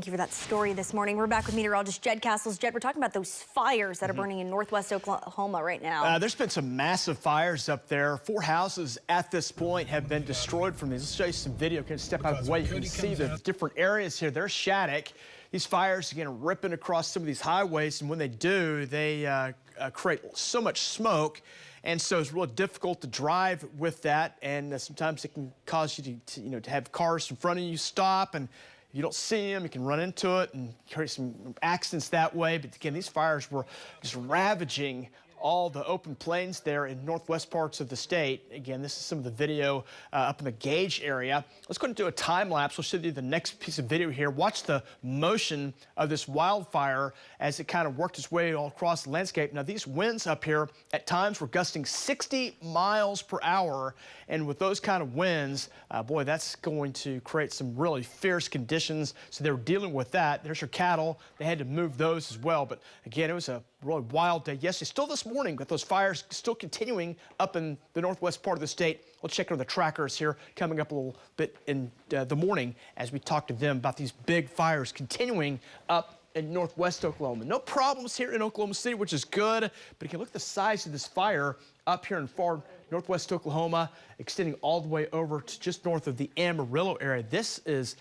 Thank you for that story this morning. We're back with meteorologist Jed Castles. Jed, we're talking about those fires that are burning in northwest Oklahoma right now. There's been some massive fires up there. 4 houses at this point have been destroyed from these. Let's show you some video. Can you step out of the way? You can see the different areas here. There's Shattuck. These fires, again, ripping across some of these highways, and when they do, they create so much smoke. And so it's really difficult to drive with that, and sometimes it can cause you to have cars in front of you stop, and if you don't see them, you can run into it and create some accidents that way. But again, these fires were just ravaging all the open plains there in northwest parts of the state. Again, this is some of the video up in the Gage area. Let's go and do a time lapse. We'll show you the next piece of video here. Watch the motion of this wildfire as it kind of worked its way all across the landscape. Now, these winds up here at times were gusting 60 miles per hour. And with those kind of winds, boy, that's going to create some really fierce conditions. So they were dealing with that. There's your cattle. They had to move those as well. But again, it was a really wild day yesterday. Still this morning, with those fires still continuing up in the northwest part of the state. We'll check on the trackers here coming up a little bit in the morning as we talk to them about these big fires continuing up in northwest Oklahoma. No problems here in Oklahoma City, which is good, but you can look at the size of this fire up here in far northwest Oklahoma, extending all the way over to just north of the Amarillo area. This is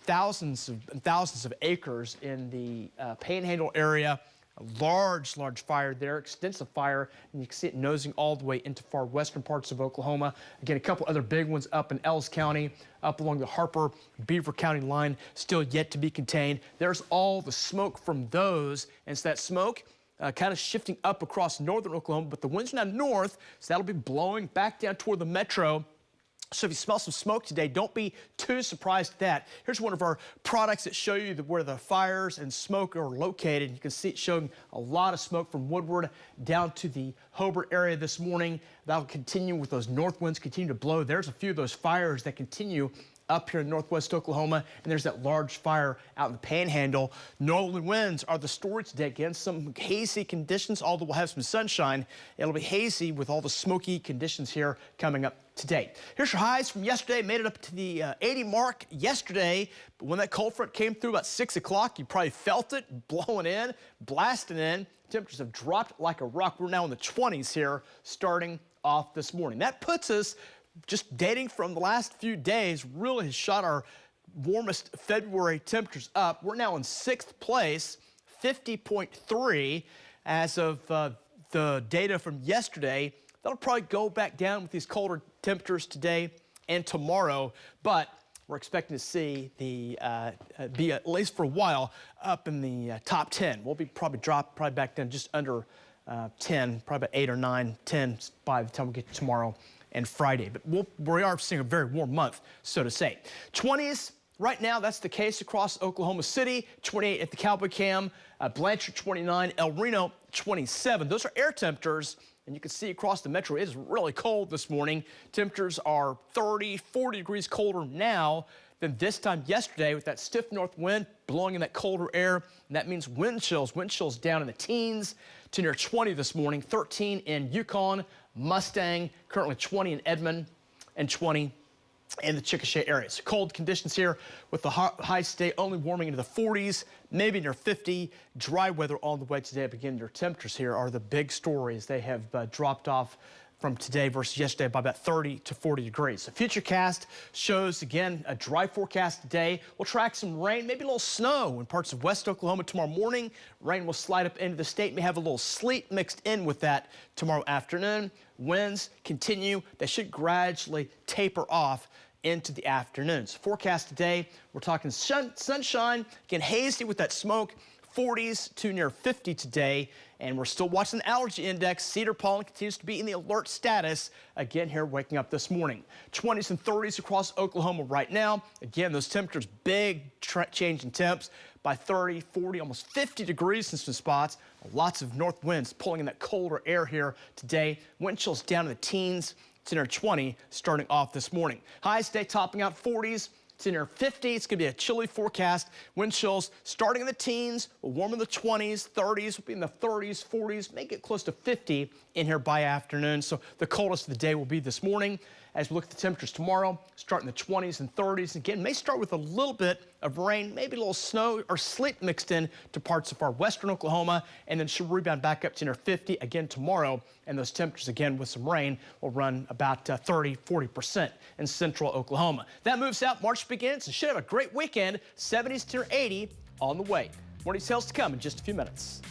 thousands and thousands of acres in the Panhandle area. A large fire there, extensive fire, and you can see it nosing all the way into far western parts of Oklahoma. Again, a couple other big ones up in Ellis County, up along the Harper-Beaver County line, still yet to be contained. There's all the smoke from those, and so that smoke kind of shifting up across northern Oklahoma, but the winds are now north, so that'll be blowing back down toward the metro. So if you smell some smoke today, don't be too surprised at that. Here's one of our products that show you where the fires and smoke are located. You can see it showing a lot of smoke from Woodward down to the Hobart area this morning. That'll continue with those north winds continue to blow. There's a few of those fires that continue up here in northwest Oklahoma, and there's that large fire out in the Panhandle. Northerly winds are the story today. Again, some hazy conditions, although we'll have some sunshine. It'll be hazy with all the smoky conditions here coming up today. Here's your highs from yesterday. Made it up to the 80 mark yesterday, but when that cold front came through about 6 o'clock, you probably felt it blowing in, blasting in. Temperatures have dropped like a rock. We're now in the 20s here starting off this morning. That puts us, just dating from the last few days, really has shot our warmest February temperatures up. We're now in 6th place, 50.3 as of the data from yesterday. That'll probably go back down with these colder temperatures today and tomorrow, but we're expecting to see the be at least for a while up in the top 10. We'll be probably back down just under 10, probably about 8 or 9, 10 by the time we get to tomorrow and Friday. But we are seeing a very warm month, so to say. 20s right now, that's the case across Oklahoma City. 28 at the Cowboy Cam, Blanchard 29, El Reno 27. Those are air temperatures, and you can see across the metro it is really cold this morning. Temperatures are 30, 40 degrees colder now than this time yesterday with that stiff north wind blowing in that colder air. And that means wind chills down in the teens to near 20 this morning. 13 in Yukon, Mustang, currently 20 in Edmond, and 20 in the Chickasha areas. Cold conditions here with the high today only warming into the 40s, maybe near 50. Dry weather all the way today. Again, your temperatures here are the big stories. They have dropped off from today versus yesterday by about 30 to 40 degrees. The futurecast shows, again, a dry forecast today. We'll track some rain, maybe a little snow in parts of west Oklahoma tomorrow morning. Rain will slide up into the state, may have a little sleet mixed in with that tomorrow afternoon. Winds continue. They should gradually taper off into the afternoons. Forecast today, we're talking sunshine, again, hazy with that smoke. 40s to near 50 today, and we're still watching the allergy index. Cedar pollen continues to be in the alert status again here waking up this morning. 20s and 30s across Oklahoma right now. Again, those temperatures, big change in temps by 30, 40, almost 50 degrees in some spots. Lots of north winds pulling in that colder air here today. Wind chills down in the teens to near 20 starting off this morning. Highs today topping out 40s. It's near 50. It's going to be a chilly forecast. Wind chills starting in the teens, will warm in the 20s, 30s, will be in the 30s, 40s, may get close to 50 in here by afternoon. So the coldest of the day will be this morning. As we look at the temperatures tomorrow, starting in the 20s and 30s. Again, may start with a little bit of rain, maybe a little snow or sleet mixed in to parts of our western Oklahoma, and then should rebound back up to near 50 again tomorrow. And those temperatures, again, with some rain, will run about 30–40% in central Oklahoma. That moves out. March begins and should have a great weekend. 70s to 80 on the way. More details to come in just a few minutes.